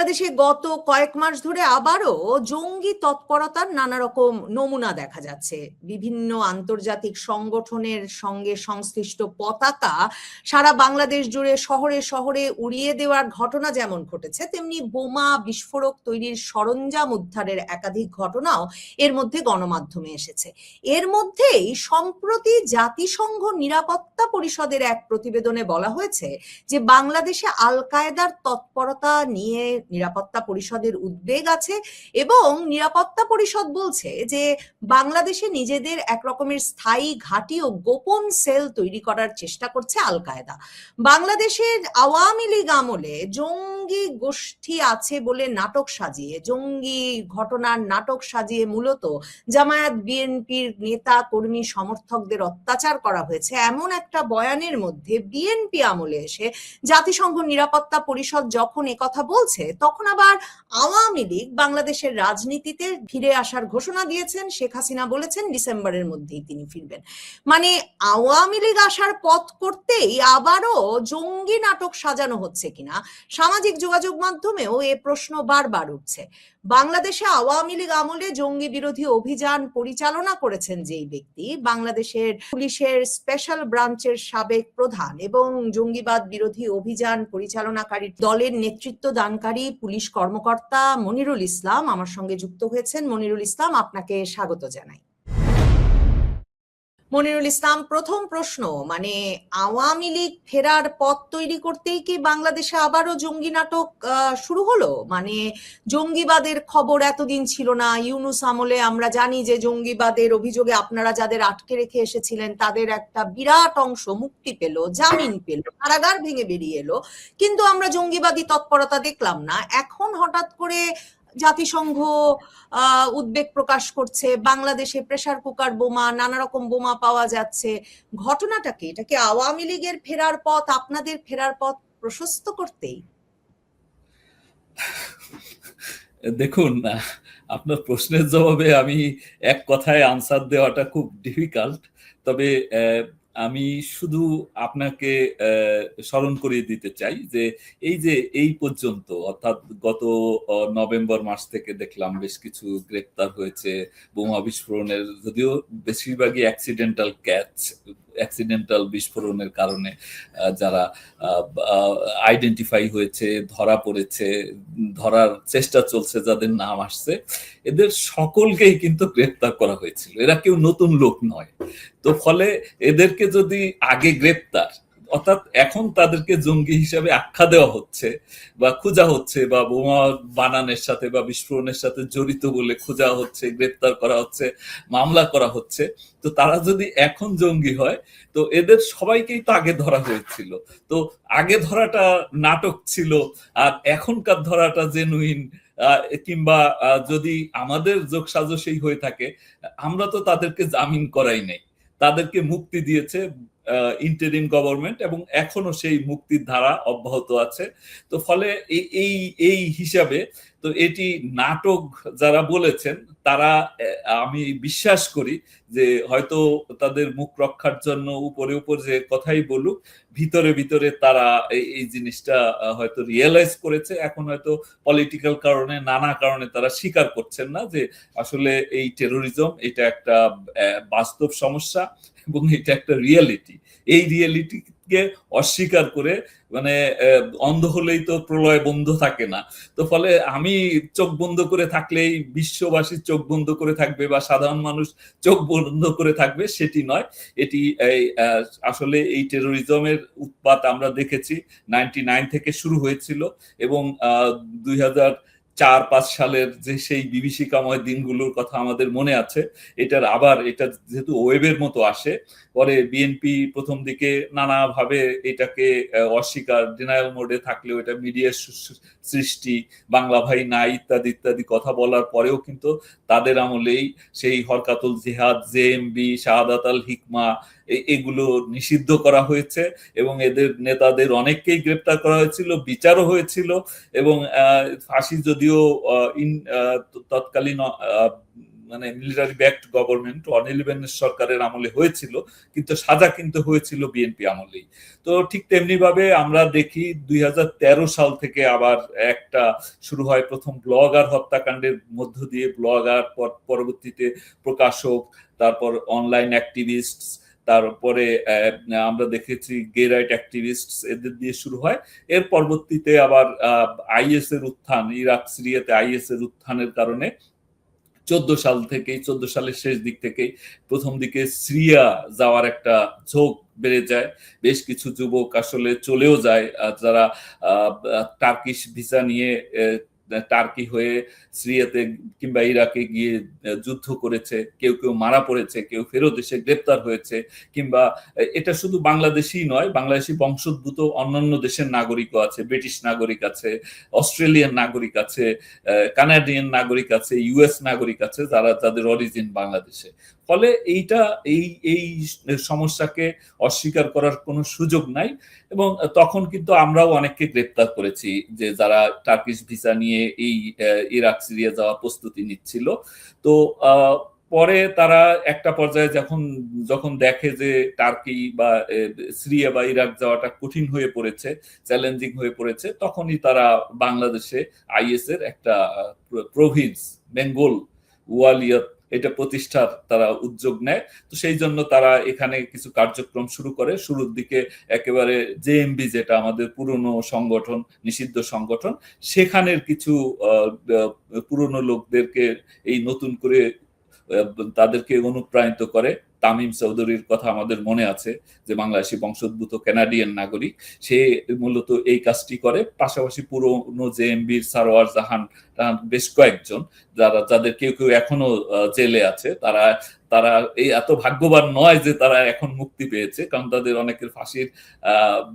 বাংলাদেশে গত কয়েক মাস ধরে আবারও জঙ্গি তৎপরতার নানা রকম নমুনা দেখা যাচ্ছে। বিভিন্ন আন্তর্জাতিক সংগঠনের সঙ্গে সংশ্লিষ্ট পতাকা সারা বাংলাদেশ জুড়ে শহরে শহরে উড়িয়ে দেওয়ার ঘটনা যেমন ঘটেছে, তেমনি বোমা বিস্ফোরক তৈরির সরঞ্জাম উদ্ধারের একাধিক ঘটনাও এর মধ্যে গণমাধ্যমে এসেছে। এর মধ্যেই সম্প্রতি জাতিসংঘ নিরাপত্তা পরিষদের এক প্রতিবেদনে বলা হয়েছে যে বাংলাদেশে আল কায়েদার তৎপরতা নিয়ে নিরাপত্তা পরিষদের উদ্বেগ আছে এবং নিরাপত্তা পরিষদ বলছে যে বাংলাদেশে নিজেদের এক রকমের স্থায়ী ঘাঁটি ও গোপন সেল তৈরি করার চেষ্টা করছে আল কায়েদা। বাংলাদেশের আওয়ামী লীগ আমলে জঙ্গি গোষ্ঠী আছে বলে নাটক সাজিয়ে, জঙ্গি ঘটনার নাটক সাজিয়ে মূলত জামায়াত বিএনপির নেতা কর্মী সমর্থকদের অত্যাচার করা হয়েছে এমন একটা বয়ানের মধ্যে বিএনপি আমলে এসে জাতিসংঘ নিরাপত্তা পরিষদ যখন একথা বলছে, তখন আবার আওয়ামী লীগ বাংলাদেশের রাজনীতিতে ফিরে আসার ঘোষণা দিয়েছেন। শেখ হাসিনা বলেছেন ডিসেম্বরের মধ্যেই তিনি ফিরবেন। মানে আওয়ামী লীগ আসার পথ করতেই আবারও জঙ্গি নাটক সাজানো হচ্ছে কিনা সামাজিক যোগাযোগ মাধ্যমেও এ প্রশ্ন বারবার উঠছে। বাংলাদেশে আওয়ামী লীগ আমলে জঙ্গি বিরোধী অভিযান পরিচালনা করেছেন যেই ব্যক্তি, বাংলাদেশের পুলিশের স্পেশাল ব্রাঞ্চের সাবেক প্রধান এবং জঙ্গিবাদ বিরোধী অভিযান পরিচালনাকারী দলের নেতৃত্ব দানকারী পুলিশ কর্মকর্তা মনিরুল ইসলাম আমার সঙ্গে যুক্ত হয়েছেন। মনিরুল ইসলাম, আপনাকে স্বাগত জানাই। মনিরুল ইসলাম, প্রথম প্রশ্ন, মানে আওয়ামী লীগ ফেরার পথ তৈরি করতেই কি বাংলাদেশে আবারও জঙ্গি নাটক শুরু হলো? মানে জঙ্গিবাদের খবর এতদিন ছিল না। ইউনূস আমলে আমরা জানি যে জঙ্গিবাদের অভিযোগে আপনারা যাদের আটকে রেখে এসেছিলেন তাদের একটা বিরাট অংশ মুক্তি পেল, জামিন পেল, কারাগার ভেঙে বেরিয়ে এলো, কিন্তু আমরা জঙ্গিবাদী তৎপরতা দেখলাম না। এখন হঠাৎ করে জাতিসংঘ উদ্বেগ প্রকাশ করছে, বাংলাদেশে প্রেসার কুকার বোমা, নানা রকম বোমা পাওয়া যাচ্ছে। ঘটনাটা কি? এটা কি আওয়ামী লীগের ফেরার পথ, আপনাদের ফেরার পথ প্রশস্ত করতেই? দেখুন, আপনার প্রশ্নের জবাবে আমি এক কথায় আনসার দেওয়াটা খুব ডিফিকাল্ট। তবে আমি শুধু আপনাকে স্মরণ করিয়ে দিতে চাই যে এই পর্যন্ত, অর্থাৎ গত নভেম্বর মাস থেকে দেখলাম বেশ কিছু গ্রেপ্তার হয়েছে বোমা বিস্ফোরণের, যদিও বেশিরভাগই অ্যাক্সিডেন্টাল বিস্ফোরণের কারণে যারা আইডেন্টিফাই হয়েছে, ধরা পড়েছে, ধরার চেষ্টা চলছে, যাদের নাম আসছে, এদের সকলকেই কিন্তু গ্রেপ্তার করা হয়েছিল। এরা কেউ নতুন লোক নয়। তো ফলে এদেরকে যদি আগে গ্রেপ্তার, অর্থাৎ এখন তাদেরকে জঙ্গি হিসাবে আখ্যা দেওয়া হচ্ছে বা খোঁজা হচ্ছে, বা বোমা বানানোর সাথে বা বিস্ফোরণের সাথে জড়িত বলে খোঁজা হচ্ছে, গ্রেপ্তার করা হচ্ছে, মামলা করা হচ্ছে, তো তারা যদি এখন জঙ্গি হয়, তো এদের সবাইকেই তো আগে ধরা হয়েছিল। তো আগে ধরাটা নাটক ছিল, আর এখনকার ধরাটা জেনুইন, কিংবা যদি আমাদের যোগসাজশেই হয়ে থাকে, আমরা তো তাদেরকে জামিন করাই নাই, তাদেরকে মুক্তি দিয়েছে ইন্টারিম গভর্নমেন্ট, এবং এখনো সেই মুক্তির ধারা অব্যাহত আছে। তো ফলে এই হিসাবে তো এটি নাটক যারা বলেছেন তারা, আমি বিশ্বাস করি যে হয়তো তাদের মুখ রক্ষার জন্য উপরে উপর যে কথাই বলুক, ভিতরে ভিতরে তারা এই জিনিসটা হয়তো রিয়েলাইজ করেছে। এখন হয়তো পলিটিক্যাল কারণে, নানা কারণে তারা স্বীকার করছেন না যে আসলে এই টেরোরিজম এটা একটা বাস্তব সমস্যা এবং এটা একটা রিয়েলিটি। এই রিয়েলিটিকে অস্বীকার করে, মানে অন্ধ হলেই তো প্রলয় বন্ধ থাকে না। তো ফলে আমি চোখ বন্ধ করে থাকলেই বিশ্ববাসী চোখ বন্ধ করে থাকবে বা সাধারণ মানুষ চোখ বন্ধ করে থাকবে, সেটি নয়। এটি আসলে এই টেরোরিজমের উৎপাত আমরা দেখেছি 99 থেকে শুরু হয়েছিল, এবং 2004-5 সালের যে সেই বিভীষিকাময় দিনগুলোর কথা আমাদের মনে আছে। এটা যেহেতু ওয়েবের মতো আসে, পরে বিএনপি প্রথম দিকে নানাভাবে এটাকে অস্বীকার, ডিনায়াল মোডে থাকলেও এটা মিডিয়ার সৃষ্টি, বাংলা ভাই নাই ইত্যাদি ইত্যাদি কথা বলার পরেও কিন্তু তাদের আমলেই সেই হরকাতুল জিহাদ, জেএমবি, শাহাদাত আল হিকমা, এগুলো নিষিদ্ধ করা হয়েছে, এবং এদের নেতাদের অনেককেই গ্রেপ্তার করা হয়েছিল, বিচারও হয়েছিল, এবং ফাঁসি যদিও তৎকালীন মানে মিলিটারি ব্যাকড গভর্নমেন্ট 111 সরকারের আমলে হয়েছিল, কিন্তু সাজা কিন্তু হয়েছিল বিএনপি আমলেই। তো ঠিক তেমনি ভাবে আমরা দেখি 2013 সাল থেকে আবার একটা শুরু হয় প্রথম ব্লগার হত্যাকাণ্ডের মধ্য দিয়ে, ব্লগার পরবর্তীতে প্রকাশক, তারপর অনলাইন অ্যাক্টিভিস্ট, তারপরে আমরা দেখেছি গে রাইট অ্যাক্টিভিস্ট, এদের দিয়ে শুরু হয়। এর পরবর্তীতে আবার আইএস এর উত্থান, ইরাক সিরিয়াতে আইএস এর উত্থানের কারণে 14 সালের শেষ দিক থেকেই প্রথম দিকে সিরিয়া যাওয়ার একটা ঝোঁক বেড়ে যায়। বেশ কিছু যুবক আসলে চলেও যায়, যারা টার্কিশ ভিসা নিয়ে টার্কি হয়ে সিরিয়াতে কিংবা ইরাকে গিয়ে যুদ্ধ করেছে, কেউ কেউ মারা পড়েছে, কেউ ফেরত এসে গ্রেপ্তার হয়েছে। কিংবা এটা শুধু বাংলাদেশই নয়, বাংলাদেশি বংশোদ্ভূত অন্যান্য দেশের নাগরিকও আছে, ব্রিটিশ নাগরিক আছে, অস্ট্রেলিয়ান নাগরিক আছে, কানাডিয়ান নাগরিক আছে, ইউএস নাগরিক আছে, যাদের অরিজিন বাংলাদেশে। ফলে এই সমস্যাকে অস্বীকার করার কোনো সুযোগ নাই। এবং তখন কিন্তু আমরাও অনেককে গ্রেপ্তার করেছি, যে যারা টার্কিশ ভিসা নিয়ে এই ইরাক সিরিয়া যাওয়ার প্রস্তুতি নিচ্ছিল। তো পরে তারা একটা পর্যায়ে যখন দেখে যে টার্কি বা সিরিয়া বা ইরাক যাওয়াটা কঠিন হয়ে পড়েছে, চ্যালেঞ্জিং হয়ে পড়েছে, তখনই তারা বাংলাদেশে আইএস এর একটা প্রভিন্স বেঙ্গল ওয়ালিয়ত এটা প্রতিষ্ঠার তারা উদ্যোগ নেয়। তো সেই জন্য তারা এখানে কিছু কার্যক্রম শুরু করে। শুরুর দিকে একেবারে জেএমবি, যেটা আমাদের পুরনো সংগঠন, নিষিদ্ধ সংগঠন, সেখানের কিছু পুরনো লোকদেরকে এই নতুন করে তাদেরকে অনুপ্রাণিত করে। তামিম চৌধুরীর কথা আমাদের মনে আছে, যে বাংলাদেশি বংশোদ্ভূত কানাডিয়ান নাগরিক, সে মূলত এই কাজটি করে। পাশাপাশি পুরনো জেএমবির সারোয়ার জাহান, বেশ কয়েকজন যাদের কেউ কেউ এখনো জেলে আছে, তারা এই এত ভাগ্যবান নয় যে তারা এখন মুক্তি পেয়েছে, কারণ তাদের অনেকের ফাঁসির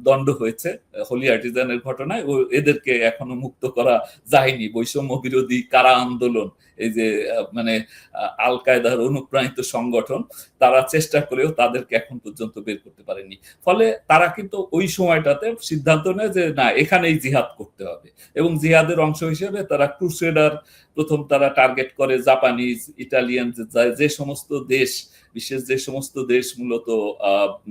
দণ্ড হয়েছে হোলি আর্টিজানের ঘটনায়। এদেরকে এখনো মুক্ত করা যায়নি। বৈষম্য বিরোধী কারা আন্দোলন, এই যে মানে আল কায়দার অনুপ্রাণিত সংগঠন, তারা চেষ্টা করেও তাদেরকে এখন পর্যন্ত বের করতে পারেনি। ফলে তারা কিন্তু ওই সময়টাতে সিদ্ধান্ত নেয় যে না, এখানেই জিহাদ করতে হবে। এবং জিহাদের অংশ হিসেবে তারা ক্রুসেডার প্রথম তারা টার্গেট করে জাপানিজ, ইটালিয়ান, যে সমস্ত দেশ, বিশেষ যে সমস্ত দেশ মূলত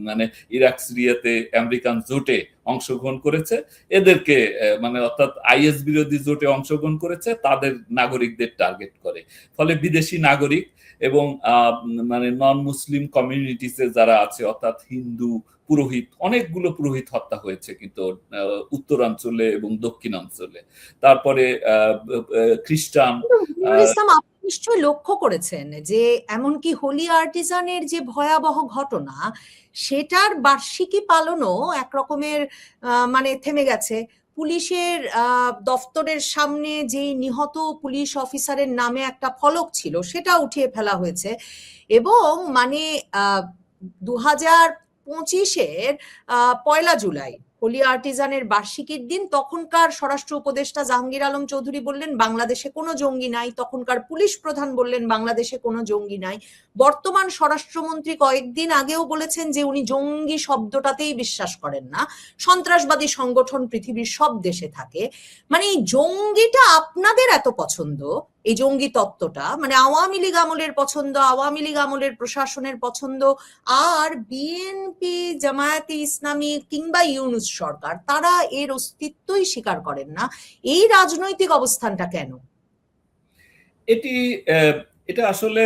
মানে ইরাক সিরিয়াতে আমেরিকান জোটে অংশগ্রহণ করেছে, এদেরকে মানে অর্থাৎ আইএস বিরোধী জোটে অংশগ্রহণ করেছে, তাদের নাগরিকদের টার্গেট করে। ফলে বিদেশি নাগরিক এবং মানে নন মুসলিম কমিউনিটিসে যারা আছে, অর্থাৎ হিন্দু, পুরোহিত, অনেকগুলো পুরোহিত হত্যা হয়েছে কিন্তু উত্তরাঞ্চলে এবং দক্ষিণাঞ্চলে। তারপরে খ্রিস্টান। আপনি নিশ্চয়ই লক্ষ্য করেছেন যে এমনকি হোলি আর্টিজানের যে ভয়াবহ ঘটনা, সেটার বার্ষিকী পালনও একরকমের মানে থেমে গেছে। পুলিশের দফতরের সামনে যে নিহত পুলিশ অফিসারের নামে একটা ফলক ছিল, সেটা উঠিয়ে ফেলা হয়েছে। এবং মানে 2025-এর 1 জুলাই হোলি আর্টিজানের বার্ষিকীর দিন তখনকার স্বরাষ্ট্র উপদেষ্টা জাহাঙ্গীর আলম চৌধুরী বললেন বাংলাদেশে কোনো জঙ্গি নাই, তখনকার পুলিশ প্রধান বললেন বাংলাদেশে কোনো জঙ্গি নাই। বর্তমান স্বরাষ্ট্রমন্ত্রী কয়েকদিন আগেও বলেছেন যে উনি জঙ্গি শব্দটাতেই বিশ্বাস করেন না, সন্ত্রাসবাদী সংগঠন পৃথিবীর সব দেশে থাকে। মানে এই জঙ্গিটা আপনাদের এত পছন্দ, এই জঙ্গি তত্ত্বটা মানে আওয়ামী লীগ আমলের পছন্দ, আওয়ামী লীগ আমলের প্রশাসনের পছন্দ, আর বিএনপি, জামায়াতে ইসলামী কিংবা ইউনূস সরকার, তারা এর অস্তিত্বই স্বীকার করেন না। এই রাজনৈতিক অবস্থানটা কেন? এটা আসলে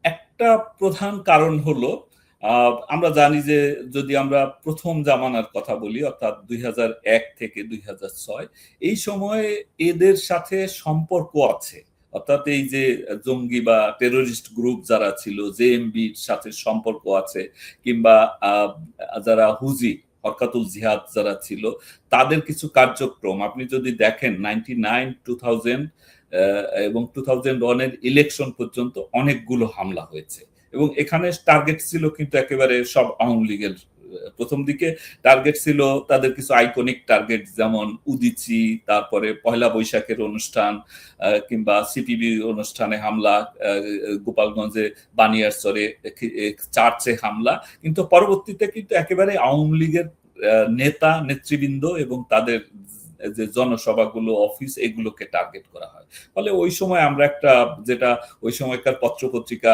একটা প্রধান কারণ হলো, আমরা জানি যে যদি আমরা প্রথম জামানার কথা বলি, অর্থাৎ 2001 থেকে 2006, এই সময়ে এদের সাথে সম্পর্ক আছে। অর্থাৎ এই যে জঙ্গি বা টেরোরিস্ট গ্রুপ যারা ছিল, জেএমবির সাথে সম্পর্ক আছে, কিংবা যারা হুজি, হরকাতুল জিহাদ যারা ছিল, তাদের কিছু কার্যক্রম আপনি যদি দেখেন 99, 2000 এবং 2001-এর ইলেকশন পর্যন্ত অনেকগুলো হামলা হয়েছে। এবং এখানে টার্গেট ছিল কিন্তু একেবারে সব আওয়ামী লীগের। প্রথম দিকে টার্গেট ছিল তাদের কিছু আইকনিক টার্গেট, যেমন উদিচি, তারপরে পয়লা বৈশাখের অনুষ্ঠান, কিংবা সিপিবি অনুষ্ঠানে হামলা, গোপালগঞ্জে বানিয়ারচরে চার্চে হামলা। কিন্তু পরবর্তীতে কিন্তু একেবারে আওয়ামী লীগের নেতা নেতৃবৃন্দ এবং তাদের যে জনসভাগুলো, অফিস, এগুলোকে টার্গেট করা হয়। ফলে ওই সময় আমরা একটা, যেটা ওই সময়কার পত্রপত্রিকা,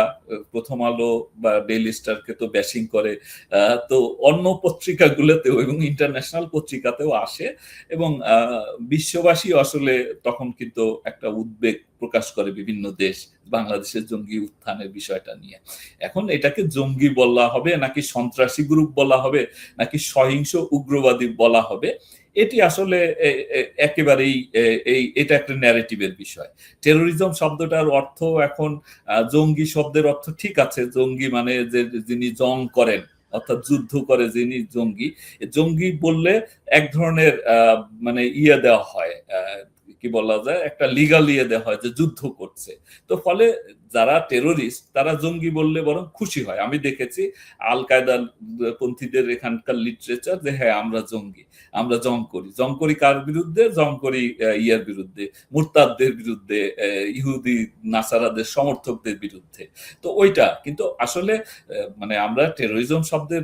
প্রথম আলো বা ডেইলি স্টারকে তো ব্যাশিং করে, তো অন্য পত্রিকাগুলোতেও এবং ইন্টারন্যাশনাল পত্রিকাতেও আসে, এবং বিশ্ববাসী আসলে তখন কিন্তু একটা উদ্বেগ প্রকাশ করে বিভিন্ন দেশ বাংলাদেশের জঙ্গি উত্থানের বিষয়টা নিয়ে। এখন এটাকে জঙ্গি বলা হবে নাকি সন্ত্রাসী গ্রুপ বলা হবে নাকি সহিংস উগ্রবাদী বলা হবে, এটি আসলে একেবারেই এটা একটা ন্যারেটিভের বিষয়। টেরোরিজম শব্দটার অর্থ এখন, জঙ্গি শব্দের অর্থ ঠিক আছে, জঙ্গি মানে যে যিনি জং করেন, অর্থাৎ যুদ্ধ করে যিনি জঙ্গি। জঙ্গি বললে এক ধরনের মানে ইয়ে দেওয়া হয়, কি বলা যায়, একটা লিগাল ইয়ে দেওয়া হয় যে যুদ্ধ করছে। তো ফলে যারা টেরোরিস্ট তারা জঙ্গি বললে বরং খুশি হয়। আমি দেখেছি আল কায়দা পন্থীদের এখানকার লিটারেচার যে হ্যাঁ আমরা জঙ্গি, আমরা জং করি। জং করি কার বিরুদ্ধে? জং করি ইয়ার বিরুদ্ধে, মুরতাদদের বিরুদ্ধে, ইহুদি নাসারাদের সমর্থকদের বিরুদ্ধে। তো ওইটা কিন্তু আসলে মানে আমরা টেরোরিজম শব্দের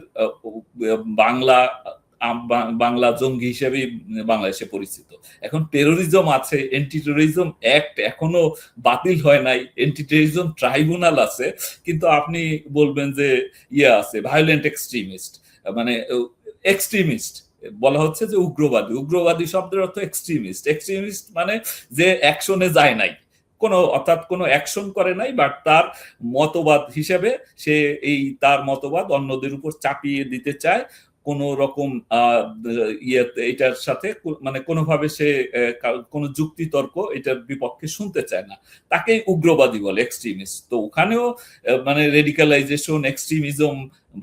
বাংলা জঙ্গি হিসেবেই বাংলাদেশে পরিচিত। এখন টেরোরিজম আছে, এন্টি টেরোরিজম অ্যাক্ট এখনো বাতিল হয় নাই, এন্টি টেরোরিজম ট্রাইব্যুনাল আছে, কিন্তু আপনি বলবেন যে ইয়ে আছে ভায়োলেন্ট এক্সট্রিমিস্ট, মানে এক্সট্রিমিস্ট বলা হচ্ছে যে উগ্রবাদী। উগ্রবাদী শব্দের অর্থ এক্সট্রিমিস্ট। এক্সট্রিমিস্ট মানে যে অ্যাকশনে যায় নাই, অর্থাৎ কোনো অ্যাকশন করে নাই, বাট তার মতবাদ হিসেবে সে তার মতবাদ অন্যদের উপর চাপিয়ে দিতে চায়, কোন রকম এটার সাথে মানে কোনোভাবে সে কোনো যুক্তি তর্ক এটার বিপক্ষে শুনতে চায় না, তাকেই উগ্রবাদী বলে, এক্সট্রিমিস্ট। তো ওখানেও মানে রেডিকালাইজেশন, এক্সট্রিমিজম,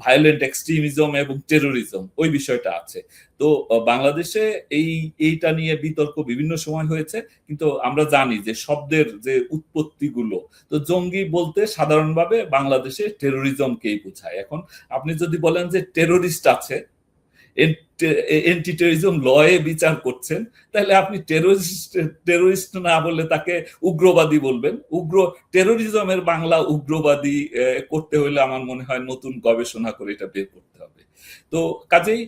ভায়োলেন্ট এক্সট্রিমিজম এবং টেরোরিজম ওই বিষয়টা আছে। তো বাংলাদেশে এইটা নিয়ে বিতর্ক বিভিন্ন সময় হয়েছে, কিন্তু আমরা জানি যে শব্দের যে উৎপত্তিগুলো, তো জঙ্গি বলতে সাধারণভাবে বাংলাদেশে টেরোরিজমকেই বোঝায়। এখন আপনি যদি বলেন যে টেরোরিস্ট আছে, এন্টি টেরোরিজম লয়ে বিচার করছেন, তাহলে আপনি টেরোরিস্ট না বললে তাকে উগ্রবাদী বলবেন। টেরোরিজমের বাংলা উগ্রবাদী করতে হলে আমার মনে হয় নতুন গবেষণা করে এটা বের করতে হবে। তো কাজেই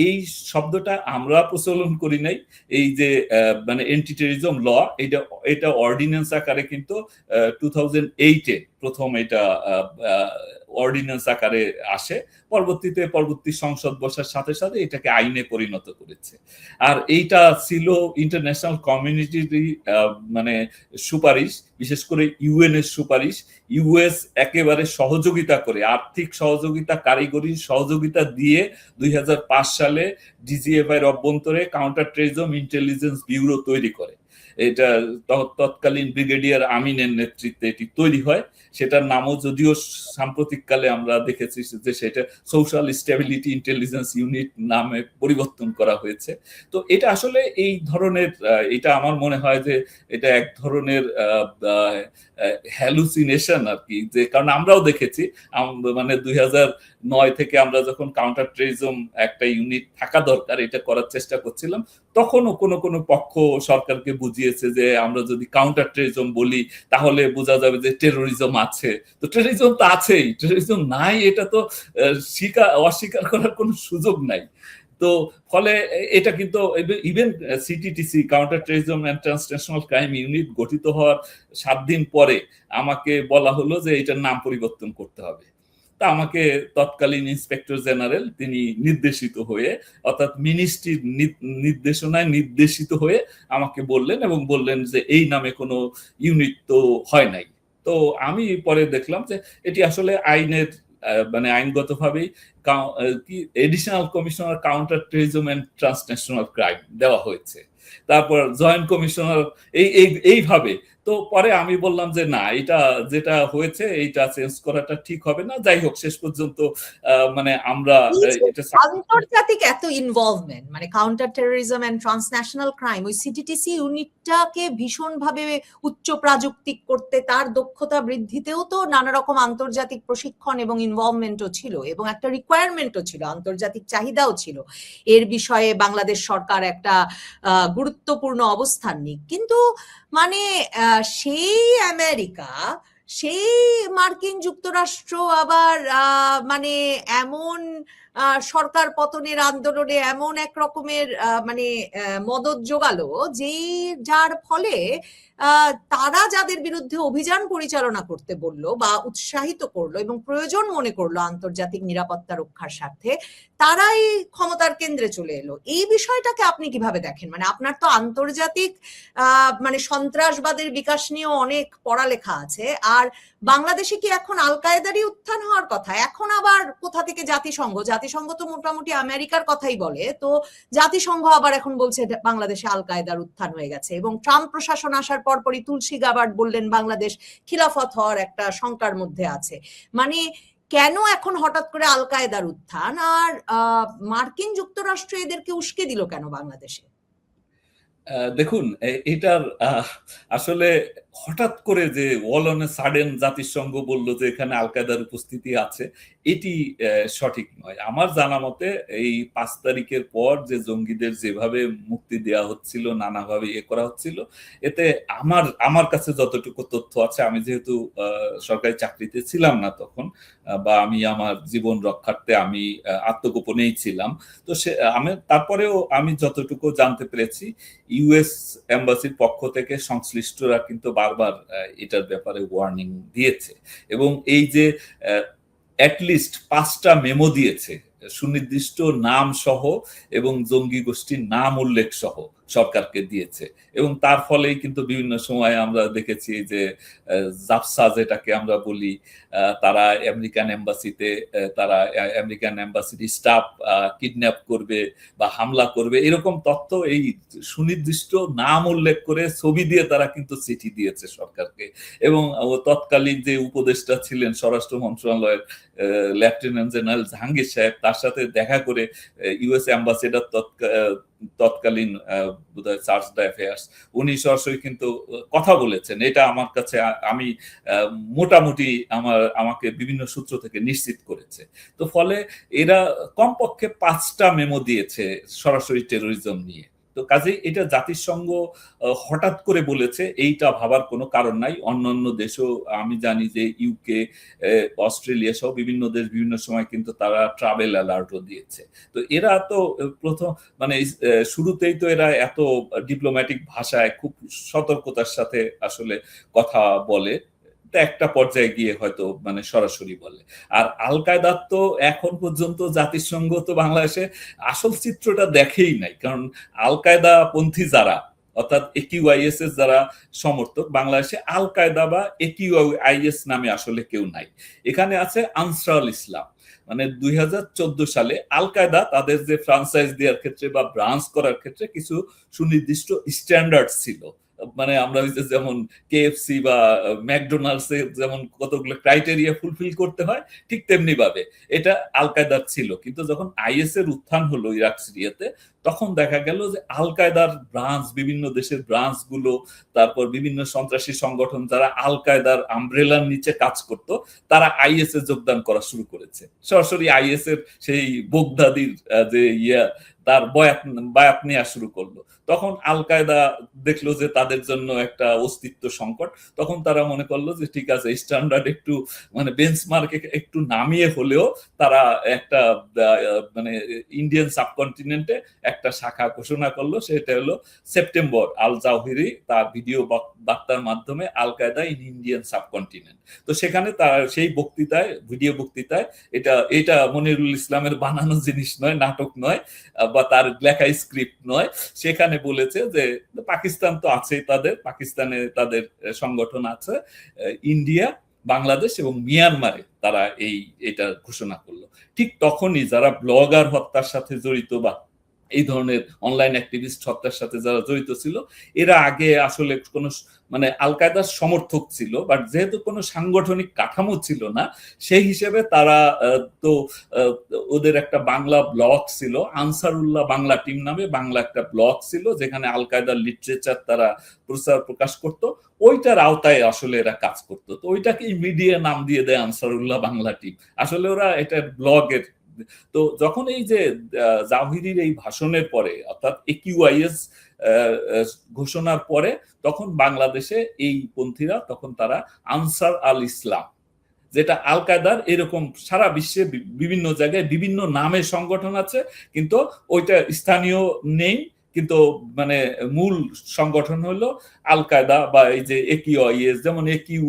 এই শব্দটা আমরা প্রচলন করি নাই। এই যে মানে এন্টি টেরোরিজম ল, এটা অর্ডিন্যান্স আকারে কিন্তু 2008-এ প্রথম এটা অর্ডিন্যান্স আকারে আসে, পরবর্তী সংসদ বসার সাথে সাথে এটাকে আইনে পরিণত করেছে। আর এইটা ছিল ইন্টারন্যাশনাল কমিউনিটির মানে সুপারিশ, বিশেষ করে ইউএন এর সুপারিশ। ইউএস একেবারে সহযোগিতা করে, আর্থিক সহযোগিতা, কারিগরি সহযোগিতা দিয়ে 2005 সালে ডিজিএফআই এর অভ্যন্তরে কাউন্টার টেরোরিজম ইন্টেলিজেন্স ব্যুরো তৈরি করে। এটা তৎকালীন ব্রিগেডিয়ার আমিনের নেতৃত্বে এটি তৈরি হয়। সেটার নামও যদিও সাম্প্রতিককালে আমরা দেখেছি যে সেটা সোশ্যাল স্টেবিলিটি ইন্টেলিজেন্স ইউনিট নামে পরিবর্তন করা হয়েছে। তো এটা আসলে এই ধরনের, এটা আমার মনে হয় যে এটা এক ধরনের হ্যালুসিনেশন আর কি, যে কারণ আমরাও দেখেছি মানে 2009 থেকে আমরা যখন কাউন্টার টেরোরিজম একটা ইউনিট থাকা দরকার এটা করার চেষ্টা করছিলাম, তখনও কোনো পক্ষ সরকারকে বুঝিয়েছে যে আমরা যদি কাউন্টার টেরোরিজম বলি তাহলে বোঝা যাবে যে টেরোরিজম আছে। তো টেরোরিজম তো আছেই, টেরোরিজম নাই এটা তো অস্বীকার করার কোনো সুযোগ নাই। তো ফলে এটা কিন্তু even CTTC, counter terrorism and transnational crime unit গঠিত হওয়ার 7 দিন পরে আমাকে বলা হলো যে এটার নাম পরিবর্তন করতে হবে। তা আমাকে তৎকালীন ইন্সপেক্টর জেনারেল তিনি নির্দেশিত হয়ে, অর্থাৎ মিনিস্ট্রির নির্দেশনায় নির্দেশিত হয়ে আমাকে বললেন, এবং বললেন যে এই নামে কোনো ইউনিট তো হয় নাই। তো আমি পরে দেখলাম যে এটি আসলে আইনের মানে আইনগতভাবেই কি additional commissioner counter terrorism and transnational crime দেওয়া হয়েছে, তারপর জয়েন্ট কমিশনার এইভাবে। তো পরে আমি বললাম যে না, এটা যেটা হয়েছে এইটা চেঞ্জ করাটা ঠিক হবে না। যাই হোক, শেষ পর্যন্ত মানে আমরা আন্তর্জাতিক এত ইনভলভমেন্ট, মানে counter terrorism and transnational crime, ওই সিটিটিসি ইউনিটটাকে ভীষণভাবে উচ্চ প্রাযুক্তিক করতে, তার দক্ষতা বৃদ্ধিতেও তো নানা রকম আন্তর্জাতিক প্রশিক্ষণ এবং ইনভলভমেন্টও ছিল, এবং একটা রিকোয়ারমেন্টও ছিল, আন্তর্জাতিক চাহিদাও ছিল এর বিষয়ে বাংলাদেশ সরকার একটা গুরুত্বপূর্ণ অবস্থান নিক। কিন্তু মানে সেই আমেরিকা সেই মার্কিন যুক্তরাষ্ট্র আবার মানে এমন সরকার পতনের আন্দোলনে এমন এক রকমের মানে মদদ জোগালো যার ফলে তারা যাদের বিরুদ্ধে অভিযান পরিচালনা করতে বললো বা উৎসাহিত করলো এবং প্রয়োজন মনে করলো আন্তর্জাতিক নিরাপত্তা রক্ষার স্বার্থে, তারাই ক্ষমতার কেন্দ্রে চলে এলো। এই বিষয়টাকে আপনি কিভাবে দেখেন? মানে আপনার তো আন্তর্জাতিক মানে সন্ত্রাসবাদের বিকাশ নিয়েও অনেক পড়ালেখা আছে, আর বাংলাদেশে কি এখন আল কায়েদারই উত্থান হওয়ার কথা? এখন আবার কোথা থেকে জাতিসংঘ তো মোটামুটি আমেরিকার কথাই বলে, তো জাতিসংঘ আবার এখন বলছে বাংলাদেশে আল কায়েদার উত্থান হয়ে গেছে, এবং ট্রাম্প প্রশাসন আসার পরপরই তুলসী গাবার্ড বললেন বাংলাদেশ খিলাফত হওয়ার একটা শঙ্কার মধ্যে আছে। মানে কেন এখন হঠাৎ করে আল কায়েদার উত্থান, আর মার্কিন যুক্তরাষ্ট্র এদেরকে উস্কে দিল কেন বাংলাদেশে? দেখুন, এটার আসলে হঠাৎ করে যে অল অন এ সাডেন জাতিসংঘ বলল যে এখানে আল কায়েদার উপস্থিতি আছে, এটি সঠিক নয়। আমার জানা মতে এই 5 তারিখের পর যে জঙ্গিদের যেভাবে মুক্তি দেওয়া হচ্ছিল, নানাভাবে করা হচ্ছিল, এতে আমার কাছে যতটুকু তথ্য আছে, আমি যেহেতু সরকারি চাকরিতে ছিলাম না তখন, বা আমি আমার জীবন রক্ষার্থে আমি আত্মগোপনেই ছিলাম, তো তারপরেও আমি যতটুকু জানতে পেরেছি, ইউএস এম্বাসির পক্ষ থেকে সংশ্লিষ্টরা কিন্তু বারবার এটার ব্যাপারে ওয়ার্নিং দিয়েছে, এবং এই যে অ্যাটলিস্ট 5টা মেমো দিয়েছে সুনির্দিষ্ট নাম সহ এবং জঙ্গি গোষ্ঠীর নাম উল্লেখ সহ সরকারকে দিয়েছে, এবং তার ফলেই কিন্তু বিভিন্ন সময় আমরা দেখেছি যে জাপসা যেটাকে আমরা বলি, তারা আমেরিকান এম্বাসিতে তারা আমেরিকান এম্বাসির স্টাফ কিডন্যাপ করবে বা হামলা করবে, এরকম তথ্য এই সুনির্দিষ্ট নাম উল্লেখ করে ছবি দিয়ে তারা কিন্তু চিঠি দিয়েছে সরকারকে। এবং তৎকালীন যে উপদেষ্টা ছিলেন স্বরাষ্ট্র মন্ত্রণালয়ের লেফটেন্যান্ট জেনারেল জাহাঙ্গীর সাহেব, তার সাথে দেখা করে ইউএস অ্যাম্বাসেডর তৎকালীন বোধহয় চার্জ দ্য অ্যাফেয়ার্স, উনি সরাসরি কিন্তু কথা বলেছেন। এটা আমার কাছে, আমি মোটামুটি আমাকে বিভিন্ন সূত্র থেকে নিশ্চিত করেছে। তো ফলে এরা কমপক্ষে 5টা মেমো দিয়েছে সরাসরি টেরোরিজম নিয়ে। তো কাজেই এটা জাতিসংঘ হঠাৎ করে বলেছে, এইটা ভাবার কোনো কারণ নাই। অন্যান্য দেশও আমি জানি যে ইউকে, অস্ট্রেলিয়া সহ বিভিন্ন দেশ বিভিন্ন সময় কিন্তু তারা ট্রাভেল অ্যালার্টও দিয়েছে। তো এরা তো প্রথম মানে শুরুতেই তো এরা এত ডিপ্লোম্যাটিক ভাষায় খুব সতর্কতার সাথে আসলে কথা বলে, একটা পর্যায়ে গিয়ে হয়তো মানে সরাসরি বলে। আর আল কায়েদার তো এখন পর্যন্ত জাতিসংঘ তো বাংলাদেশে আসল চিত্রটা দেখেই নাই, কারণ আল কায়েদা পন্থী যারা, অর্থাৎ একিউআইএস এর যারা সমর্থক, বাংলাদেশে আল কায়েদা বা একিউআইএস নামে আসলে কেউ নাই। এখানে আছে আনসারুল ইসলাম। মানে 2014 সালে আল কায়েদা তাদের যে ফ্রাঞ্চাইজ দেওয়ার ক্ষেত্রে বা ব্রাঞ্চ করার ক্ষেত্রে কিছু সুনির্দিষ্ট স্ট্যান্ডার্ড ছিল। মানে আমরা যেমন কেএফসি বা ম্যাকডোনাল্ডস এ যেমন কতগুলো ক্রাইটেরিয়া ফুলফিল করতে হয়, ঠিক তেমনি ভাবে এটা আল কায়েদার ছিল। কিন্তু যখন আইএস এর উত্থান হলো ইরাক সিরিয়াতে, তখন দেখা গেল যে আল কায়েদার ব্রাঞ্চ, বিভিন্ন দেশের ব্রাঞ্চ গুলো, তারপর বিভিন্ন সন্ত্রাসী সংগঠন যারা আল কায়েদার আমব্রেলার নিচে কাজ করত, তারা আইএস এ যোগদান করা শুরু করেছে। সরাসরি আইএস এর সেই বোগদাদির যে তার বায়াত নেওয়া শুরু করলো। তখন আল কায়েদা দেখলো যে তাদের জন্য একটা অস্তিত্ব সংকট, তখন তারা মনে করলো যে ঠিক আছে, স্ট্যান্ডার্ড একটু মানে বেঞ্চমার্ক একটু নামিয়ে হলেও তারা একটা মানে ইন্ডিয়ান সাবকন্টিনেন্টে একটা শাখা ঘোষণা করলো। সেটা হলো সেপ্টেম্বর। আল জাওহিরি তার ভিডিও বার্তার মাধ্যমে আল কায়েদা ইন ইন্ডিয়ান সাবকন্টিনেন্ট। তো সেখানে তার সেই বক্তৃতায়, ভিডিও বক্তৃতায়, এটা মনিরুল ইসলামের বানানো জিনিস নয়, নাটক নয়, বা তার লেখা স্ক্রিপ্ট নয়, সেখানে বলেছে যে পাকিস্তান তো আছেই, পাকিস্তানে তাদের সংগঠন আছে, ইন্ডিয়া, বাংলাদেশ এবং মিয়ানমারে তারা এটা ঘোষণা করলো। ঠিক তখনই যারা ব্লগার হত্যার সাথে জড়িত বা এই ধরনের অনলাইন অ্যাক্টিভিস্ট হত্যার সাথে যারা জড়িত ছিল, এরা আগে আসলে কোনো মানে আল কায়েদার সমর্থক ছিল, বাট যেহেতু কোনো সাংগঠনিক কাঠামো ছিল না, সেই হিসেবে তারা তো ওদের একটা বাংলা ব্লগ ছিল, আনসারুল্লাহ বাংলা টিম নামে বাংলা একটা ব্লগ ছিল, যেখানে আল কায়েদার লিটারেচার তারা প্রকাশ করত। ওইটার আওতায় আসলে এরা কাজ করতো। তো ওইটাকেই মিডিয়া নাম দিয়ে দেয় আনসারুল্লাহ বাংলা টিম। আসলে ওরা এটা ব্লগের। তো যখন এই যে জাওহিরির এই ভাষণের পরে, অর্থাৎ একিউআইএস ঘোষণার পরে তখন বাংলাদেশে এই পন্থীরা তখন তারা আনসার আল ইসলাম, যেটা আল কায়দার এরকম সারা বিশ্বে বিভিন্ন জায়গায় বিভিন্ন নামে সংগঠন আছে, কিন্তু ওইটা স্থানীয় নেই, কিন্তু মানে মূল সংগঠন হলো আল কায়দা বা এই যে একিউআইএস, যেমন একিউ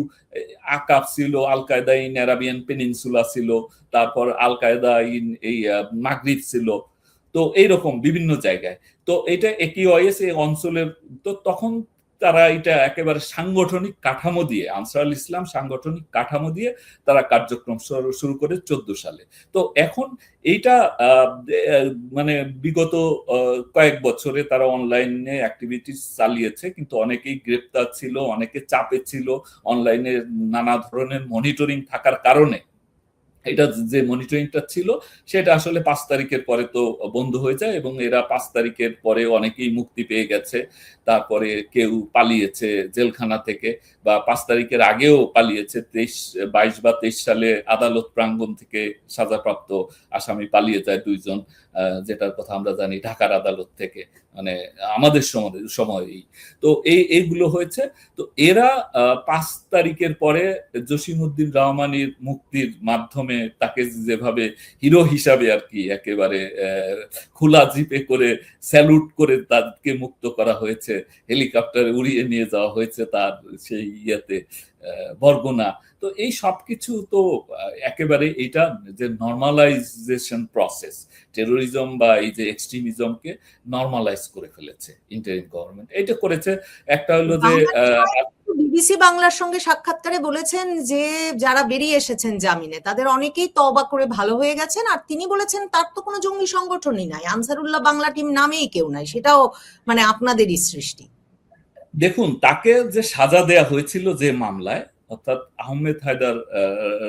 আকাব ছিল, আল কায়দা ইন আরাবিয়ান পেনিনসুলা ছিল, তারপর আল কায়দা ইন এই মাগরিব ছিল, তো এইরকম বিভিন্ন জায়গায়। তো এটা একিউআইএস এই অঞ্চলের, তো তখন তারা এটা একেবারে সাংগঠনিক কাঠামো দিয়ে, আনসার আল ইসলাম সাংগঠনিক কাঠামো দিয়ে তারা কার্যক্রম শুরু করে 14 সালে। তো এখন এইটা মানে বিগত কয়েক বছরে তারা অনলাইনে অ্যাক্টিভিটিস চালিয়েছে, কিন্তু অনেকেই গ্রেপ্তার ছিল, অনেকে চাপে ছিল, অনলাইনে নানা ধরনের মনিটরিং থাকার কারণে এটা যে মনিটরিংটা ছিল সেটা আসলে 5 তারিখের পরে তো বন্ধ হয়ে যায়, এবং এরা 5 তারিখের পরে অনেকেই মুক্তি পেয়ে গেছে, তারপরে কেউ পালিয়েছে জেলখানা থেকে, বা 5 তারিখের আগেও পালিয়েছে। 22 বা 23 সালে আদালত প্রাঙ্গণ থেকে সাজাপ্রাপ্ত আসামি পালিয়ে যায় 2 জন, যেটার কথা আমরা জানি, ঢাকার আদালত থেকে, মানে আমাদের সময়ই তো এইগুলো হয়েছে। তো এরা 5 তারিখের পরে জসিমউদ্দিন রহমানীর মুক্তির মাধ্যমে তাকে যেভাবে হিরো হিসাবে আর কি একেবারে খোলা জিপে করে স্যালুট করে তাকে মুক্ত করা হয়েছে, হেলিকপ্টারে উড়িয়ে নিয়ে যাওয়া হয়েছে তার সেই ইয়েতে বরগুনা। তো এই সবকিছু তো একেবারে এটা যে নর্মালাইজেশন প্রসেস, টেরোরিজম বা এই যে এক্সট্রিমিজমকে নর্মালাইজ করে ফেলেছে ইন্টারিম গভর্নমেন্ট। এটা করেছে। একটা হলো যে বিবিসি বাংলার সঙ্গে সাক্ষাৎকারে বলেছেন যে যারা বেরিয়ে এসেছেন জামিনে তাদের অনেকেই তওবা করে ভালো হয়ে গেছেন, আর তিনি বলেছেন তার তো কোনো জঙ্গি সংগঠনই নাই, আনসারুল্লাহ বাংলা টিম নামেই কেউ নাই, সেটাও মানে আপনাদেরই সৃষ্টি। দেখুন, তাকে যে সাজা দেয়া হয়েছিল যে মামলায়, অর্থাৎ আহমেদ হায়দার,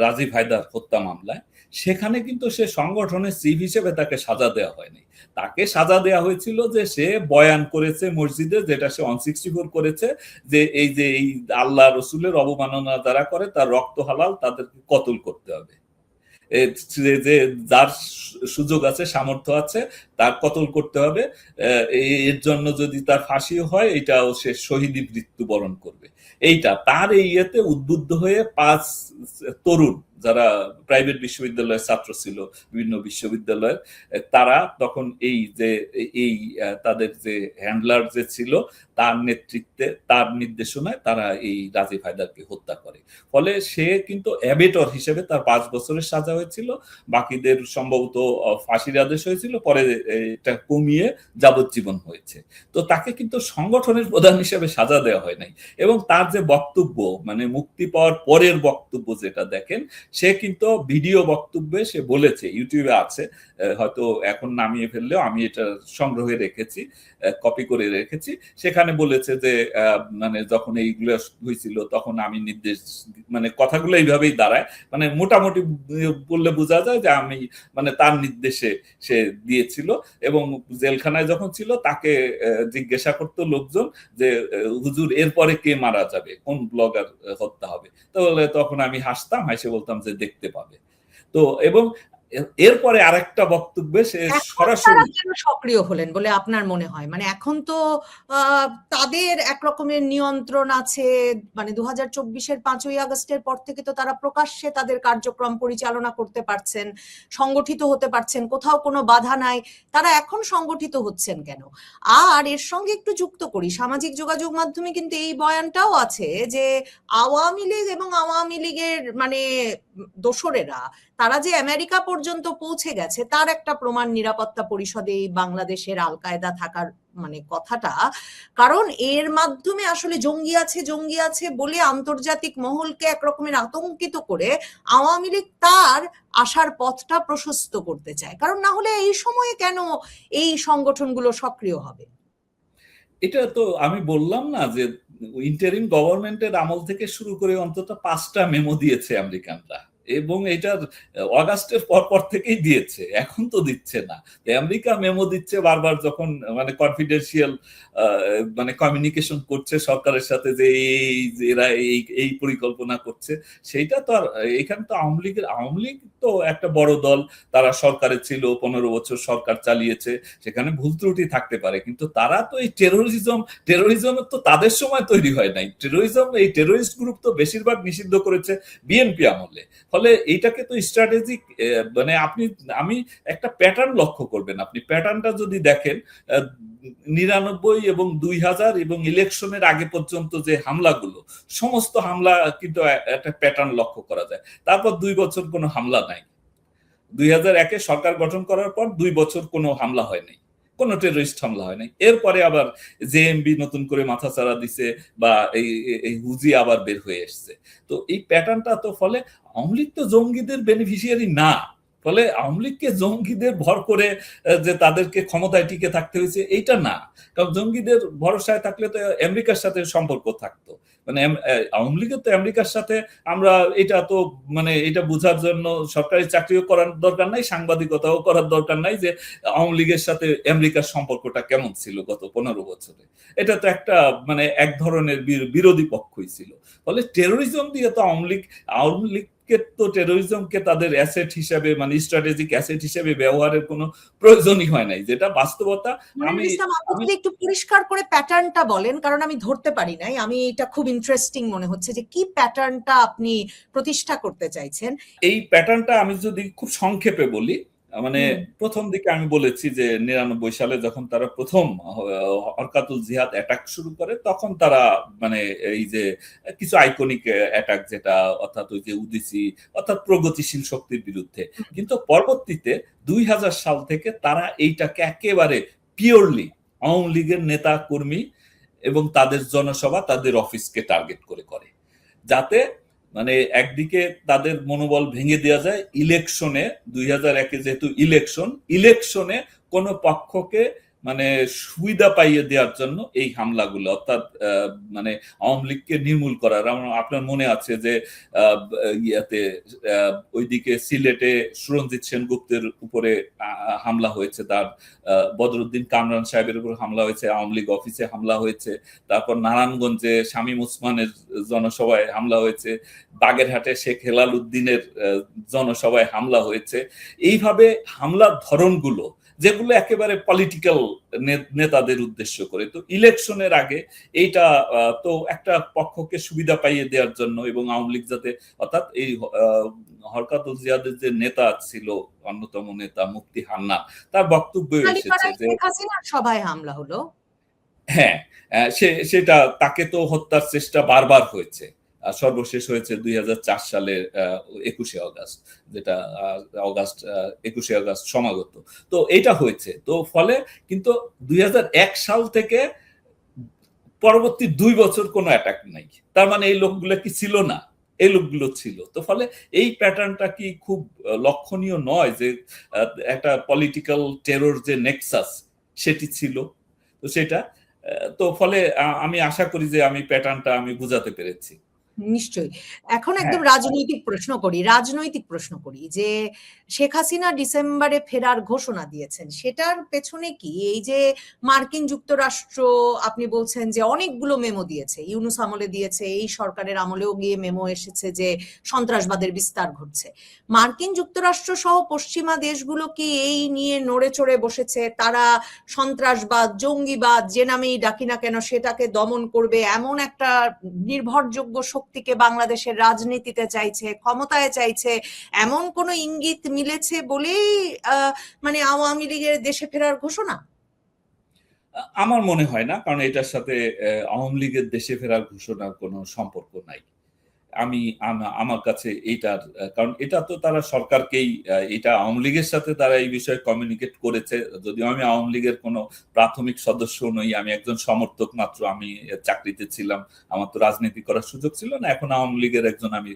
রাজীব হায়দার হত্যা মামলায়, সেখানে কিন্তু সে সংগঠনের চিফ হিসেবে তাকে সাজা দেওয়া হয়নি। তাকে সাজা দেওয়া হয়েছিল যে সে বয়ান করেছে মসজিদে, যেটা সে 164 করেছে, যে এই যে এই আল্লাহ রসুলের অবমাননা যারা করে তার রক্ত হালাল, তাদেরকে কতল করতে হবে, যে যার সুযোগ আছে, সামর্থ্য আছে, তার কতল করতে হবে, এর জন্য যদি তার ফাঁসিও হয় এটাও সে শহীদি মৃত্যুবরণ করবে। এইটা তার এই ইয়েতে উদ্বুদ্ধ হয়ে 5 তরুণ যারা প্রাইভেট বিশ্ববিদ্যালয়ের ছাত্র ছিল, বিভিন্ন বিশ্ববিদ্যালয়ের, তারা তখন এই যে এই তাদের যে হ্যান্ডলার যে ছিল তার নেতৃত্বে, তার নির্দেশনায় তারা এই রাজীব হায়দারকে হত্যা করে। ফলে সে কিন্তু অ্যাবেটর হিসেবে তার 5 বছরের সাজা হয়েছিল, বাকিদের সম্ভবত ফাঁসির আদেশ হয়েছিল, পরে এটা কমিয়ে যাবজ্জীবন হয়েছে। তো তাকে কিন্তু সংগঠনের প্রধান হিসেবে সাজা দেওয়া হয় নাই। এবং তার যে বক্তব্য, মানে মুক্তি পাওয়ার পরের বক্তব্য যেটা দেখেন, সে কিন্তু ভিডিও বক্তব্যে সে বলেছে, ইউটিউবে আছে, হয়তো এখন নামিয়ে ফেললেও আমি এটা সংগ্রহে রেখেছি, কপি করে রেখেছি। সেখানে বলেছে যে মানে যখন এইগুলো হয়েছিল তখন আমি নির্দেশ, মানে কথাগুলো এইভাবেই দাঁড়ায়, মানে মোটামুটি বললে বোঝা যায় যে আমি মানে তার নির্দেশে সে দিয়েছিল। এবং জেলখানায় যখন ছিল তাকে জিজ্ঞাসা করতো লোকজন যে হুজুর এরপরে কে মারা যাবে, কোন ব্লগার হত্যা হবে, তাহলে তখন আমি হাসতাম, হেসে বলতাম যে দেখতে পাবে। তো এবং এরপরে আরেকটা বক্তব্যে সে সরাসরি সক্রিয় হলেন বলে আপনার মনে হয়? মানে এখন তো তাদের একরকমের নিয়ন্ত্রণ আছে, মানে 2024-এর 5ই আগস্টের পর থেকে তো তারা প্রকাশ্যে তাদের কার্যক্রম পরিচালনা করতে পারছেন, সংগঠিত হতে পারছেন, কোথাও কোনো বাধা নাই। তারা এখন সংগঠিত হচ্ছেন কেন? আর এর সঙ্গে একটু যুক্ত করি, সামাজিক যোগাযোগ মাধ্যমে কিন্তু এই বয়ানটাও আছে যে আওয়ামী লীগ এবং আওয়ামী লীগের মানে দোসরেরা তারা যে আমেরিকা পর্যন্ত পৌঁছে গেছে তার একটা প্রমাণ নিরাপত্তা পরিষদে বাংলাদেশের আল কায়দা থাকার মানে কথাটা, কারণ এর মাধ্যমে আসলে জঙ্গি আছে বলে আন্তর্জাতিক মহলকে একরকমের আতঙ্কিত করে আওয়ামী লীগ তার আসার পথটা প্রশস্ত করতে চায়, কারণ না হলে এই সময়ে কেন এই সংগঠনগুলো সক্রিয় হবে? এটা তো আমি বললাম না যে ইন্টারিম গভর্নমেন্টের আমল থেকে শুরু করে অন্তত 5টা মেমো দিয়েছে আমেরিকানরা এবং এটার অগাস্টের পর থেকেই দিয়েছে, এখন তো দিচ্ছে না। আমেরিকা মেমো দিচ্ছে বারবার যখন মানে কনফিডেন্সিয়াল মানে কমিউনিকেশন করছে সরকারের সাথে যে এরা এই পরিকল্পনা করছে, সেইটা তো আর এখানে তো আওয়ামী লীগ তো একটা বড় দল, তারা সরকারে ছিল, 15 বছর সরকার চালিয়েছে, সেখানে ভুল ত্রুটি থাকতে পারে, কিন্তু তারা তো এই টেরোরিজম তো তাদের সময় তৈরি হয় নাই। এই টেরোরিস্ট গ্রুপ তো বেশিরভাগ নিষিদ্ধ করেছে বিএনপি আমলে। ফলে এইটাকে তো স্ট্র্যাটেজিক মানে আমি একটা প্যাটার্ন লক্ষ্য করবেন, আপনি প্যাটার্নটা যদি দেখেন 99 এবং 2000 এবং ইলেকশনের আগে পর্যন্ত যে হামলাগুলো, সমস্ত হামলা কিন্তু একটা প্যাটার্ন লক্ষ্য করা যায়। তারপর 2 বছর কোনো হামলা নাই। 2001-এ সরকার গঠন করার পর 2 বছর কোনো হামলা হয় নাই, কোনো টেররিস্ট হামলা হয় নাই। এরপরে আবার জেএমবি নতুন করে মাথাচাড়া দিছে বা এই হুজি আবার বের হয়ে এসছে। তো এই প্যাটার্নটা তো, ফলে আওয়ামী লীগ তো জঙ্গিদের বেনিফিশিয়ারি না। ফলে আওয়ামী লীগকে জঙ্গিদের ভর করে যে তাদেরকে ক্ষমতায় টিকে থাকতে হয়েছে, এইটা না। কারণ জঙ্গিদের ভরসায় থাকলে তো আমেরিকার সাথে সম্পর্ক থাকতো। মানে আওয়ামী লীগের তো আমেরিকার সাথে, আমরা এটা তো মানে এটা বোঝার জন্য সরকারি চাকরিও করার দরকার নাই, সাংবাদিকতাও করার দরকার নাই যে আওয়ামী লীগের সাথে আমেরিকার সম্পর্কটা কেমন ছিল গত 15 বছরে। এটা তো একটা মানে এক ধরনের বিরোধী পক্ষই ছিল। ফলে টেরোরিজম দিয়ে তো আওয়ামী লীগ তো টেরোরিজমকে তাদের অ্যাসেট হিসেবে মানে স্ট্র্যাটেজিক অ্যাসেট হিসেবে ব্যবহারের কোনো প্রয়োজনই হয় নাই, যেটা বাস্তবতা। আমি একটু পরিষ্কার করে প্যাটার্নটা বলেন, কারণ আমি ধরতে পারি নাই। আমি এটা খুব ইন্টারেস্টিং মনে হচ্ছে যে কি প্যাটার্নটা আপনি প্রতিষ্ঠা করতে চাইছেন। এই প্যাটার্নটা আমি যদি খুব সংক্ষেপে বলি, মানে প্রথম দিকে আমি বলেছি যে 99 সালে যখন তারা প্রথম হরকাতুল জিহাদ অ্যাটাক শুরু করে, তখন তারা মানে এই যে কিছু আইকনিক অ্যাটাক, যেটা অর্থাৎ ওই যে উদিসি অর্থাৎ প্রগতিশীল শক্তির বিরুদ্ধে, কিন্তু পরবর্তীতে 2000 সাল থেকে তারা এইটাকে একেবারে পিওরলি আওয়ামী লীগের নেতা কর্মী এবং তাদের জনসভা, তাদের অফিসকে টার্গেট করে, যাতে মানে একদিকে তাদের মনোবল ভেঙে দেওয়া যায়। ইলেকশনে 2001-এ যেহেতু ইলেকশনে কোন পক্ষকে মানে সুবিধা পাইয়ে দেওয়ার জন্য এই হামলাগুলো, অর্থাৎ মানে আওয়ামী লীগকে নির্মূল করার। আপনার মনে আছে যে ইয়াতে ওইদিকে সিলেটে সুরঞ্জিত সেনগুপ্তের উপরে হামলা হয়েছে, তার বদরুদ্দিন কামরান সাহেবের উপর হামলা হয়েছে, আওয়ামী লীগ অফিসে হামলা হয়েছে, তারপর নারায়ণগঞ্জে শামীম ওসমানের জনসভায় হামলা হয়েছে, বাগেরহাটে শেখ হেলাল উদ্দিনের জনসভায় হামলা হয়েছে। এইভাবে হামলার ধরনগুলো যেগুলো একেবারে পলিটিক্যাল নেতাদের উদ্দেশ্য করে, তো ইলেকশনের আগে এইটা তো একটা পক্ষকে সুবিধা পাইয়ে দেওয়ার জন্য, এবং আওয়ামী লীগ যাতে, অর্থাৎ এই হরকাতুল জিহাদের যে নেতা ছিল, অন্যতম নেতা মুফতি হান্নান, তার বক্তব্য এসেছে যে সভায় হামলা হলো। হ্যাঁ, সেটা তাকে তো হত্যার চেষ্টা বারবার হয়েছে, সর্বশেষ হয়েছে 2004 সালের 21শে অগাস্ট, যেটা 21শে অগাস্ট সমাগত। তো এটা হয়েছে। তো ফলে কিন্তু 2001 সাল থেকে পরবর্তী 2 বছর কোনো অ্যাটাক নাই। তার মানে এই লোকগুলো কি ছিল না? এই লোকগুলো ছিল। তো ফলে এই প্যাটার্নটা কি খুব লক্ষণীয় নয় যে একটা পলিটিক্যাল টেরর যে নেক্সাস সেটি ছিল? তো সেটা তো ফলে আমি আশা করি যে আমি প্যাটার্নটা আমি বুঝাতে পেরেছি। নিশ্চয়ই। এখন একদম রাজনৈতিক প্রশ্ন করি যে শেখ হাসিনা ডিসেম্বরে ফেরার ঘোষণা দিয়েছেন, সেটার পেছনে কি এই যে মার্কিন যুক্তরাষ্ট্র, আপনি বলছেন যে অনেকগুলো মেমো দিয়েছে, ইউনূস আমলে দিয়েছে, এই সরকারের আমলেও গিয়ে মেমো এসেছে যে সন্ত্রাসবাদের বিস্তার ঘটছে। মার্কিন যুক্তরাষ্ট্র সহ পশ্চিমা দেশগুলো কি এই নিয়ে নড়ে চড়ে বসেছে? তারা সন্ত্রাসবাদ, জঙ্গিবাদ যে নামেই ডাকি না কেন সেটাকে দমন করবে, এমন একটা নির্ভরযোগ্য শক্তিকে বাংলাদেশের রাজনীতিতে চাইছে, ক্ষমতায় চাইছে, এমন কোন ইঙ্গিত মিলেছে বলেই মানে আওয়ামী লীগের দেশে ফেরার ঘোষণা? আমার মনে হয় না, কারণ এটার সাথে আওয়ামী লীগের দেশে ফেরার ঘোষণার কোনো সম্পর্ক নাই। আমার কাছে এইটার, কারণ এটা তো তারা সরকারকেই, এটা আওয়ামী লীগের সাথে তারা এই বিষয়ে কমিউনিকেট করেছে। যদিও আমি আওয়ামী লীগের কোনো প্রাথমিক সদস্য নই, আমি একজন সমর্থক মাত্র, আমি চাকরিতে ছিলাম, আমার তো রাজনীতি করার সুযোগ ছিল না। এখন আওয়ামী লীগের একজন আমি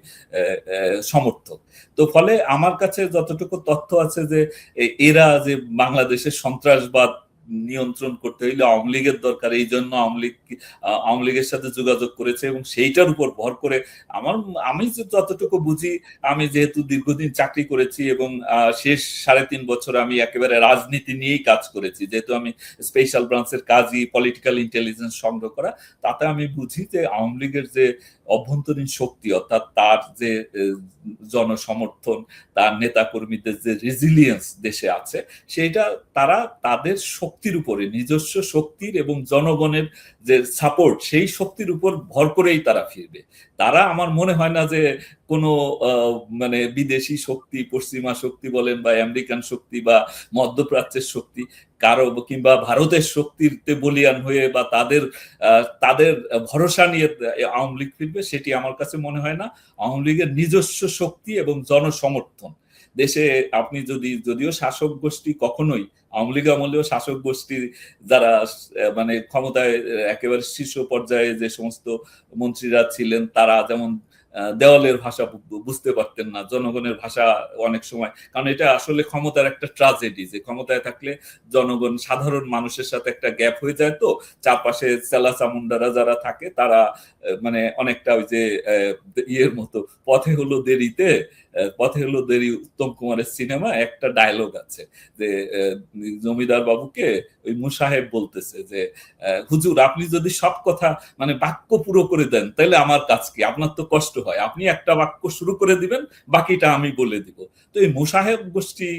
সমর্থক। তো ফলে আমার কাছে যতটুকু তথ্য আছে যে এরা যে বাংলাদেশের সন্ত্রাসবাদ নিয়ন্ত্রণ করতে হইলে আওয়ামী লীগের দরকার, এই জন্য আওয়ামী লীগের সাথে যোগাযোগ করেছে এবং সেইটার উপর ভর করে আমি যতটুকু বুঝি, আমি যেহেতু দীর্ঘদিন চাকরি করেছি এবং শেষ 3.5 বছর আমি একেবারে রাজনীতি নিয়েই কাজ করেছি, যেহেতু আমি স্পেশাল ব্রাঞ্চের কাজই পলিটিক্যাল ইন্টেলিজেন্স সংগ্রহ করা, তাতে আমি বুঝি যে আওয়ামী লীগের যে অভ্যন্তরীণ শক্তি, অর্থাৎ তার যে জনসমর্থন, তার নেতা কর্মীদের যে রেজিলিয়েন্স দেশে আছে, সেইটা তারা তাদের শক্তির উপরে, নিজস্ব শক্তির এবং জনগণের যে সাপোর্ট, সেই শক্তির উপর ভর করেই তারা ফিরবে। তারা আমার মনে হয় না যে কোনো মানে বিদেশি শক্তি, পশ্চিমা শক্তি বলেন বা আমেরিকান শক্তি বা মধ্যপ্রাচ্যের শক্তি কারো কিংবা ভারতের শক্তিতে বলিয়ান হয়ে বা তাদের ভরসা নিয়ে আওয়ামী লীগ ফিরবে, সেটি আমার কাছে মনে হয় না। আওয়ামী লীগের নিজস্ব শক্তি এবং জনসমর্থন দেশে, আপনি যদিও শাসক গোষ্ঠী কখনোই, আওয়ামী লীগ আমলেও শাসক গোষ্ঠী যারা মানে ক্ষমতায় একেবারে শীর্ষ পর্যায়ে যে সমস্ত মন্ত্রীরা ছিলেন, তারা যেমন দেওয়ালের ভাষা বুঝতে পারতেন না, জনগণের ভাষা অনেক সময়, কারণ এটা আসলে ক্ষমতার একটা ট্রাজেডি, যে ক্ষমতায় থাকলে জনগণ সাধারণ মানুষের সাথে একটা গ্যাপ হয়ে যায়, তো চারপাশে চেলা চামুন্ডারা যারা থাকে তারা মানে অনেকটা ওই যে ইয়ের মতো, পথে হলো দেরি উত্তম কুমারের সিনেমা একটা ডায়লগ আছে যে জমিদার বাবুকে ওই মুসাহেব বলতেছে যে হুজুর, আপনি যদি সব কথা মানে বাক্য পুরো করে দেন তাহলে আমার কাজ কি, আপনার তো কষ্ট হয়, আপনি একটা বাক্য শুরু করে দিবেন, বাকিটা আমি বলে দিব। তো এই মুসাহেব গোষ্ঠী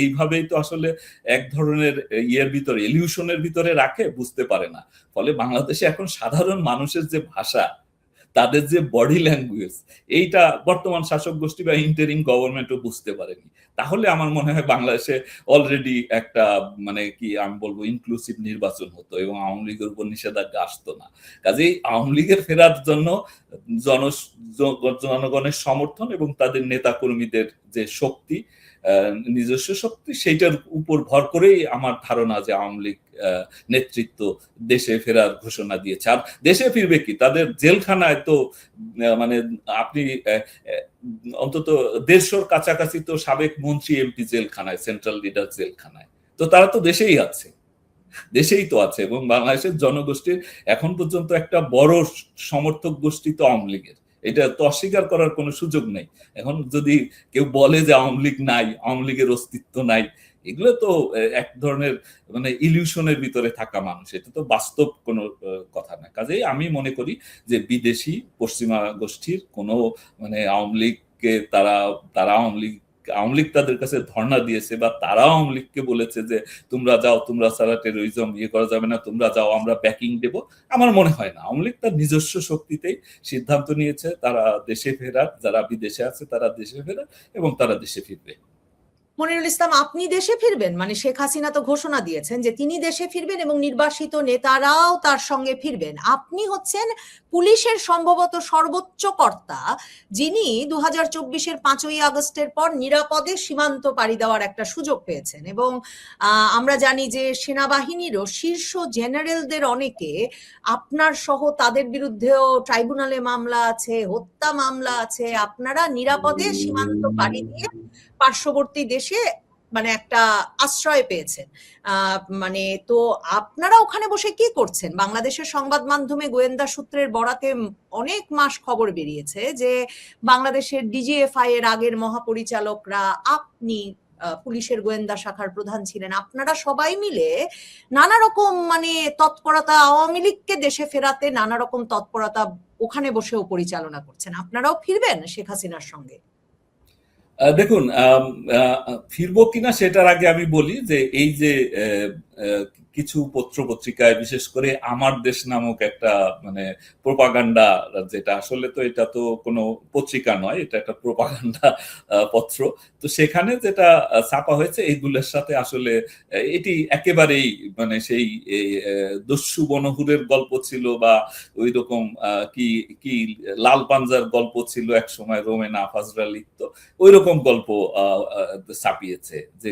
এইভাবেই তো আসলে এক ধরনের ইয়ের ভিতরে, ইলিউশনের ভিতরে রাখে, বুঝতে পারে না। ফলে বাংলাদেশে এখন সাধারণ মানুষের যে ভাষা, তাদের যে বডি ল্যাঙ্গুয়েজ, এইটা বর্তমান শাসক গোষ্ঠী বা ইন্টারিম গভর্নমেন্টও বুঝতে পারেনি। তাহলে আমার মনে হয় বাংলাদেশে অলরেডি একটা মানে কি আমি বলবো ইনক্লুসিভ নির্বাচন হতো এবং আওয়ামী লীগের উপর নিষেধাজ্ঞা আসতো না। কাজেই আওয়ামী লীগের ফেরার জন্য জনগণের সমর্থন এবং তাদের নেতা কর্মীদের যে শক্তি, নিজস্ব শক্তি, সেইটার উপর ভর করেই আমার ধারণা যে আওয়ামী লীগ নেতৃত্ব দেশে ফেরার ঘোষণা দিয়েছে। আর দেশে ফিরবে কি, তাদের জেলখানায় তো মানে আপনি অন্তত 150 কাছাকাছি তো সাবেক মন্ত্রী এমপি জেলখানায়, সেন্ট্রাল লিডার জেলখানায়, তো তারা তো দেশেই আছে এবং বাংলাদেশের জনগোষ্ঠীর এখন পর্যন্ত একটা বড় সমর্থক গোষ্ঠী তো আওয়ামী লীগের, এটা তো অস্বীকার করার কোনো সুযোগ নেই। এখন যদি কেউ বলে যে আওয়ামী লীগ নাই, আওয়ামী লীগের অস্তিত্ব নাই, এগুলো তো এক ধরনের মানে ইলিউশনের ভিতরে থাকা মানুষ, এটা তো বাস্তব কোনো কথা না। কাজেই আমি মনে করি যে বিদেশি পশ্চিমা গোষ্ঠীর কোনো মানে আওয়ামী লীগকে তারা আওয়ামী লীগ তাদের কাছে ধর্ণা দিয়েছে বা তারা আওয়ামী লীগকে বলেছে যে তোমরা যাও, তোমরা ছাড়া টেরোরিজম করা যাবে না, তোমরা যাও, আমরা ব্যাকিং দেব, আমার মনে হয় না। আওয়ামী লীগ তার নিজস্ব শক্তিতেই সিদ্ধান্ত নিয়েছে তারা দেশে ফেরার, যারা বিদেশে আছে তারা দেশে ফেরার এবং তারা দেশে ফিরবে। মনিরুল ইসলাম, আপনি দেশে ফিরবেন? মানে শেখ হাসিনা তো ঘোষণা দিয়েছেন যে তিনি দেশে ফিরবেন এবং নির্বাসিত নেতারাও তার সঙ্গে ফিরবেন। আপনি হচ্ছেন পুলিশের সম্ভবত সর্বোচ্চ কর্তা, যিনি 2024-এর 5ই আগস্টের পর নিরাপদে সীমান্ত পাড়ি দেওয়ার একটা সুযোগ পেয়েছেন এবং আমরা জানি যে সেনাবাহিনীরও শীর্ষ জেনারেলদের অনেকে আপনার সহ তাদের বিরুদ্ধেও ট্রাইব্যুনালে মামলা আছে, হত্যা মামলা আছে। আপনারা নিরাপদে সীমান্ত পাড়ি দিয়ে পার্শ্ববর্তী দেশে মানে একটা আশ্রয় পেয়েছেন। মানে তো আপনারা ওখানে বসে কি করছেন? বাংলাদেশের সংবাদ মাধ্যমে গোয়েন্দা সূত্রের বরাতে অনেক মাস খবর বেরিয়েছে যে বাংলাদেশের ডিজিএফআই এর আগের মহাপরিচালকরা, আপনি পুলিশের গোয়েন্দা শাখার প্রধান ছিলেন, আপনারা সবাই মিলে নানা রকম মানে তৎপরতা, আওয়ামী লীগকে দেশে ফেরাতে নানা রকম তৎপরতা ওখানে বসেও পরিচালনা করছেন। আপনারাও ফিরবেন শেখ হাসিনার সঙ্গে? দেখুন, ফিরবো কিনা সেটার আগে আমি বলি যে এই যে কিছু পত্র পত্রিকায়, বিশেষ করে আমার দেশ নামক একটা মানে প্রোপাগান্ডা, যেটা আসলে তো এটা তো কোনো পত্রিকা নয়, এটা একটা প্রোপাগান্ডা পত্র, তো সেখানে যেটা ছাপা হয়েছে এইগুলোর সাথে আসলে এটি একেবারেই মানে সেই দস্যু বনহুরের গল্প ছিল বা ওই রকম কি কি লাল পাঞ্জার গল্প ছিল এক সময়, রোমেনা ফাজরা লিখতো, ওই রকম গল্প ছাপিয়েছে যে